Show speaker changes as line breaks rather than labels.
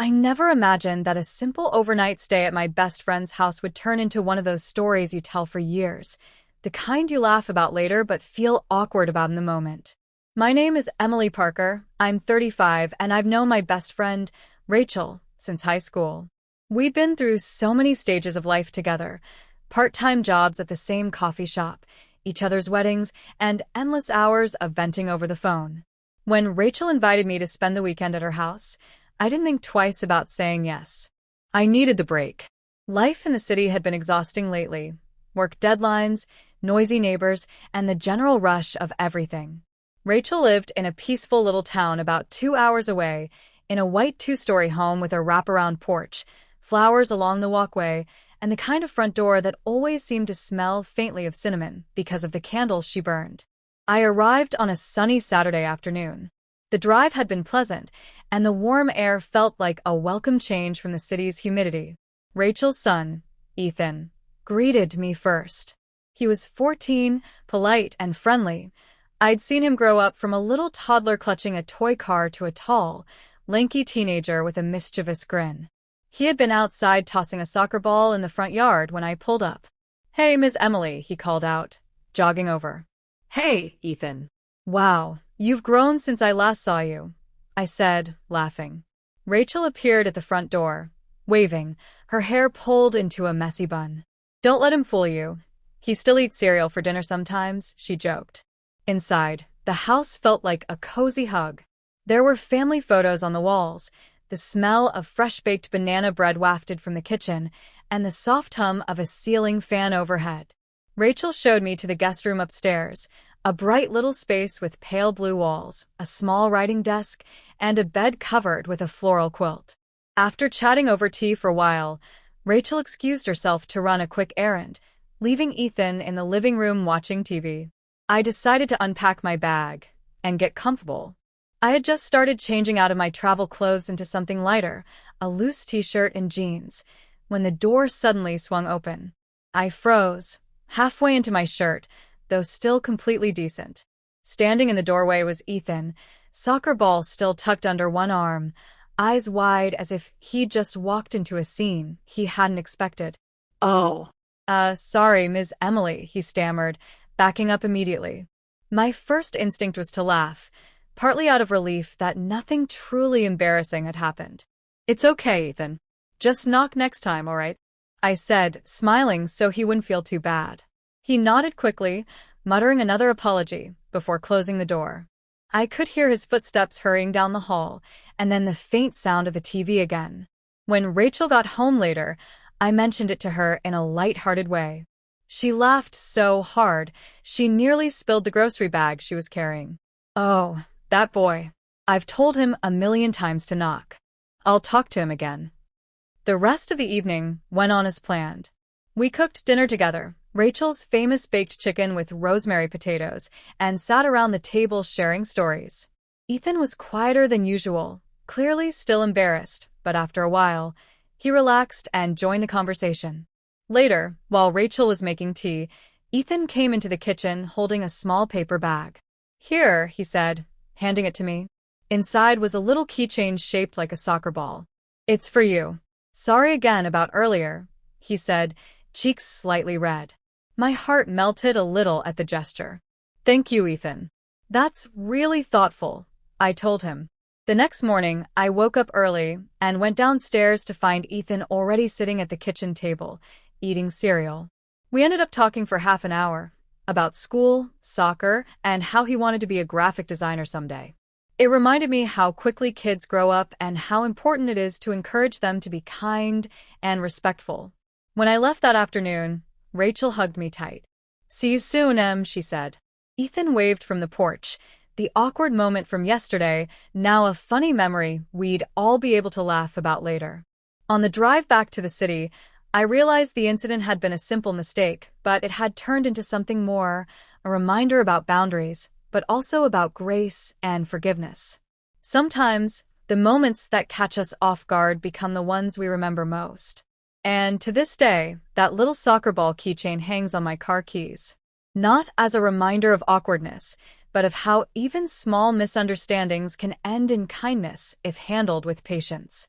I never imagined that a simple overnight stay at my best friend's house would turn into one of those stories you tell for years, the kind you laugh about later but feel awkward about in the moment. My name is Emily Parker, I'm 35, and I've known my best friend, Rachel, since high school. We'd been through so many stages of life together, part-time jobs at the same coffee shop, each other's weddings, and endless hours of venting over the phone. When Rachel invited me to spend the weekend at her house, I didn't think twice about saying yes. I needed the break. Life in the city had been exhausting lately. Work deadlines, noisy neighbors, and the general rush of everything. Rachel lived in a peaceful little town about 2 hours away, in a white two-story home with a wraparound porch, flowers along the walkway, and the kind of front door that always seemed to smell faintly of cinnamon because of the candles she burned. I arrived on a sunny Saturday afternoon. The drive had been pleasant, and the warm air felt like a welcome change from the city's humidity. Rachel's son, Ethan, greeted me first. He was 14, polite and friendly. I'd seen him grow up from a little toddler clutching a toy car to a tall, lanky teenager with a mischievous grin. He had been outside tossing a soccer ball in the front yard when I pulled up. "Hey, Miss Emily," he called out, jogging over.
Hey, Ethan.
"Wow, you've grown since I last saw you," I said, laughing. Rachel appeared at the front door, waving, her hair pulled into a messy bun. "Don't let him fool you. He still eats cereal for dinner sometimes," she joked. Inside, the house felt like a cozy hug. There were family photos on the walls, the smell of fresh-baked banana bread wafted from the kitchen, and the soft hum of a ceiling fan overhead. Rachel showed me to the guest room upstairs, a bright little space with pale blue walls, a small writing desk, and a bed covered with a floral quilt. After chatting over tea for a while, Rachel excused herself to run a quick errand, leaving Ethan in the living room watching TV. I decided to unpack my bag and get comfortable. I had just started changing out of my travel clothes into something lighter, a loose t-shirt and jeans, when the door suddenly swung open. I froze, halfway into my shirt, though still completely decent. Standing in the doorway was Ethan, soccer ball still tucked under one arm, eyes wide as if he'd just walked into a scene he hadn't expected.
Oh.
Sorry, Ms. Emily, he stammered, backing up immediately. My first instinct was to laugh, partly out of relief that nothing truly embarrassing had happened. "It's okay, Ethan. Just knock next time, all right?" I said, smiling so he wouldn't feel too bad. He nodded quickly, muttering another apology, before closing the door. I could hear his footsteps hurrying down the hall, and then the faint sound of the TV again. When Rachel got home later, I mentioned it to her in a light-hearted way. She laughed so hard, she nearly spilled the grocery bag she was carrying. "Oh, that boy. I've told him a million times to knock. I'll talk to him again." The rest of the evening went on as planned. We cooked dinner together, Rachel's famous baked chicken with rosemary potatoes, and sat around the table sharing stories. Ethan was quieter than usual, clearly still embarrassed, but after a while, he relaxed and joined the conversation. Later, while Rachel was making tea, Ethan came into the kitchen holding a small paper bag. "Here," he said, handing it to me. Inside was a little keychain shaped like a soccer ball. "It's for you. Sorry again about earlier," he said, cheeks slightly red. My heart melted a little at the gesture. "Thank you, Ethan. That's really thoughtful," I told him. The next morning, I woke up early and went downstairs to find Ethan already sitting at the kitchen table, eating cereal. We ended up talking for half an hour, about school, soccer, and how he wanted to be a graphic designer someday. It reminded me how quickly kids grow up and how important it is to encourage them to be kind and respectful. When I left that afternoon, Rachel hugged me tight. "See you soon, Em," she said. Ethan waved from the porch, the awkward moment from yesterday, now a funny memory we'd all be able to laugh about later. On the drive back to the city, I realized the incident had been a simple mistake, but it had turned into something more, a reminder about boundaries, but also about grace and forgiveness. Sometimes, the moments that catch us off guard become the ones we remember most. And to this day, that little soccer ball keychain hangs on my car keys. Not as a reminder of awkwardness, but of how even small misunderstandings can end in kindness if handled with patience.